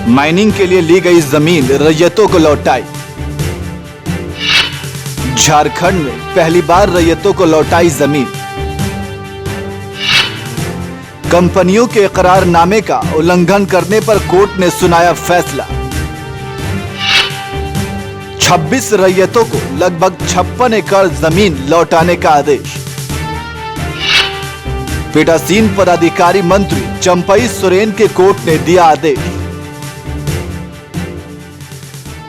Mining के लिए ली गई जमीन रैयतों को लौटाई। झारखंड में पहली बार रैयतों को लौटाई जमीन। कंपनियों के इकरारनामे का उल्लंघन करने पर कोर्ट ने सुनाया फैसला। 26 रैयतों को लगभग 56 एकड़ जमीन लौटाने का आदेश। पीठासीन पदाधिकारी मंत्री चंपई सोरेन के कोर्ट ने दिया आदेश।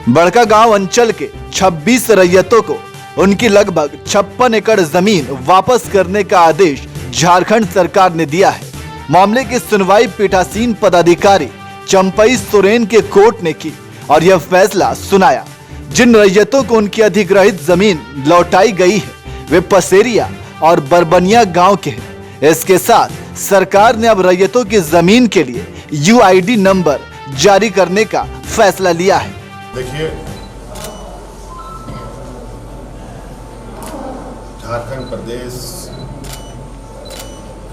बड़कागांव अंचल के 26 रैयतों को उनकी लगभग 56 एकड़ जमीन वापस करने का आदेश झारखंड सरकार ने दिया है। मामले की सुनवाई पीठासीन पदाधिकारी चंपई सोरेन के कोर्ट ने की और यह फैसला सुनाया। जिन रैयतों को उनकी अधिग्रहित जमीन लौटाई गई है वे पसेरिया और बरबनिया गांव के हैं। इसके साथ सरकार ने अब रैयतों की जमीन के लिए यूआईडी नंबर जारी करने का फैसला लिया है। देखिए, झारखंड प्रदेश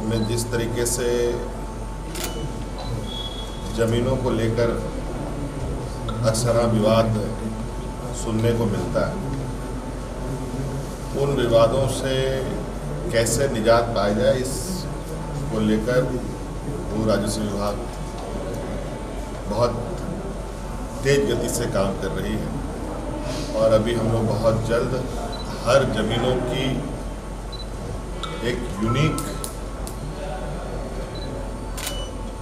में जिस तरीके से जमीनों को लेकर अक्सर विवाद सुनने को मिलता है, उन विवादों से कैसे निजात पाई जाए इसको लेकर भू राजस्व विभाग बहुत तेज गति से काम कर रही है और अभी हम लोग बहुत जल्द हर जमीनों की एक यूनिक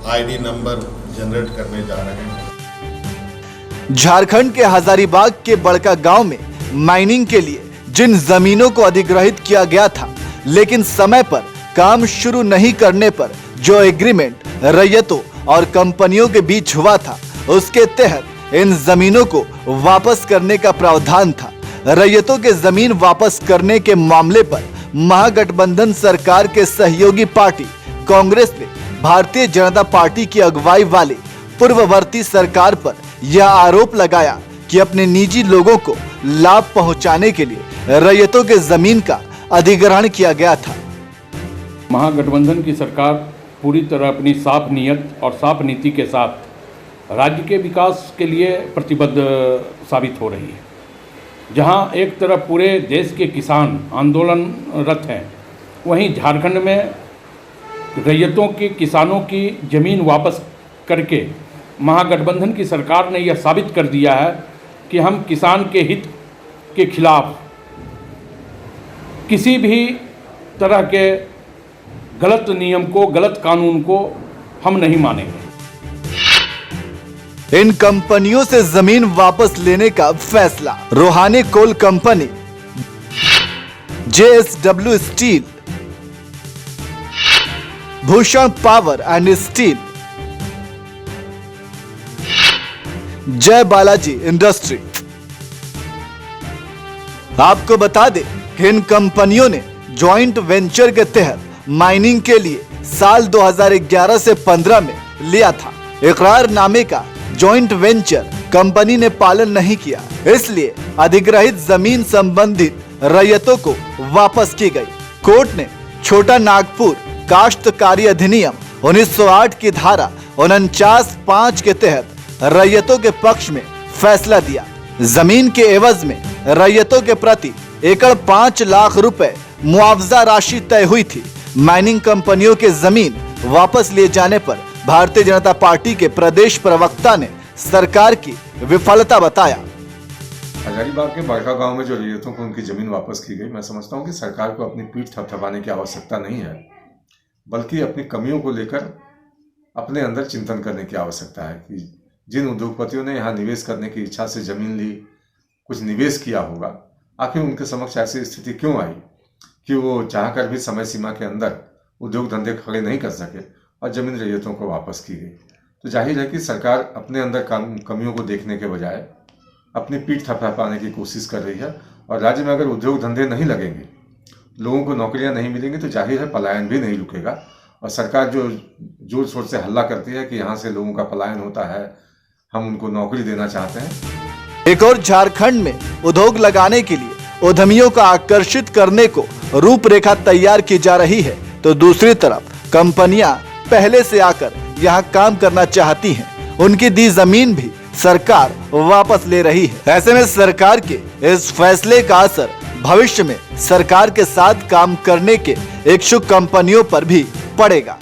आईडी नंबर जनरेट करने जा रहे हैं। झारखंड के हजारीबाग के बड़कागांव में माइनिंग के लिए जिन जमीनों को अधिग्रहित किया गया था, लेकिन समय पर काम शुरू नहीं करने पर जो एग्रीमेंट रैयतों और कंपनियों के बीच हुआ था, उसके तहत इन जमीनों को वापस करने का प्रावधान था। रैयतों के जमीन वापस करने के मामले पर महागठबंधन सरकार के सहयोगी पार्टी कांग्रेस ने भारतीय जनता पार्टी की अगुवाई वाली पूर्ववर्ती सरकार पर यह आरोप लगाया कि अपने निजी लोगों को लाभ पहुंचाने के लिए रैयतों के जमीन का अधिग्रहण किया गया था। महागठबंधन की सरकार पूरी तरह अपनी साफ नीयत और साफ नीति के साथ राज्य के विकास के लिए प्रतिबद्ध साबित हो रही है। जहां एक तरफ पूरे देश के किसान आंदोलनरत हैं, वहीं झारखंड में रैयतों के किसानों की ज़मीन वापस करके महागठबंधन की सरकार ने यह साबित कर दिया है कि हम किसान के हित के खिलाफ किसी भी तरह के गलत नियम को, गलत कानून को हम नहीं मानेंगे। इन कंपनियों से जमीन वापस लेने का फैसला Rohne coal company, JSW steel, Bhushan power and steel, Jai Balaji industry. आपको बता दें कि इन कंपनियों ने जॉइंट वेंचर के तहत माइनिंग के लिए साल 2011 से 15 में लिया था। इकरारनामे का जॉइंट वेंचर कंपनी ने पालन नहीं किया, इसलिए अधिग्रहित जमीन संबंधित रैयतों को वापस की गई। कोर्ट ने छोटा नागपुर काश्तकारी अधिनियम 1908 की धारा 49(5) के तहत रैयतों के पक्ष में फैसला दिया। जमीन के एवज में रैयतों के प्रति एकड़ 5 लाख रुपए मुआवजा राशि तय हुई थी। माइनिंग कंपनियों के जमीन वापस लिए जाने पर भारतीय जनता पार्टी के प्रदेश प्रवक्ता ने सरकार की विफलता बताया। हजारीबाग के बड़कागांव में जो रैयतों को उनकी जमीन वापस की गई, मैं समझता हूं कि सरकार को अपनी पीठ थपथपाने की आवश्यकता नहीं है, बल्कि अपनी कमियों को लेकर अपने अंदर चिंतन करने की आवश्यकता है कि जिन उद्योगपतियों ने यहाँ निवेश करने की इच्छा से जमीन ली, कुछ निवेश किया होगा, आखिर उनके समक्ष ऐसी स्थिति क्यों आई कि वो चाहकर भी समय सीमा के अंदर उद्योग धंधे खड़े नहीं कर सके और जमीन रैयतों को वापस की गई। तो जाहिर है कि सरकार अपने अंदर कमियों को देखने के बजाय अपनी पीठ थपथपाने की कोशिश कर रही है। और राज्य में अगर उद्योग धंधे नहीं लगेंगे, लोगों को नौकरियां नहीं मिलेंगी, तो जाहिर है पलायन भी नहीं रुकेगा। और सरकार जो जोर शोर से हल्ला करती है कि यहाँ से लोगों का पलायन होता है, हम उनको नौकरी देना चाहते हैं। एक और झारखंड में उद्योग लगाने के लिए उद्यमियों को आकर्षित करने को रूपरेखा तैयार की जा रही है, तो दूसरी तरफ कंपनियां पहले से आकर यहां काम करना चाहती हैं। उनकी दी जमीन भी सरकार वापस ले रही है। ऐसे में सरकार के इस फैसले का असर भविष्य में सरकार के साथ काम करने के इच्छुक कंपनियों पर भी पड़ेगा।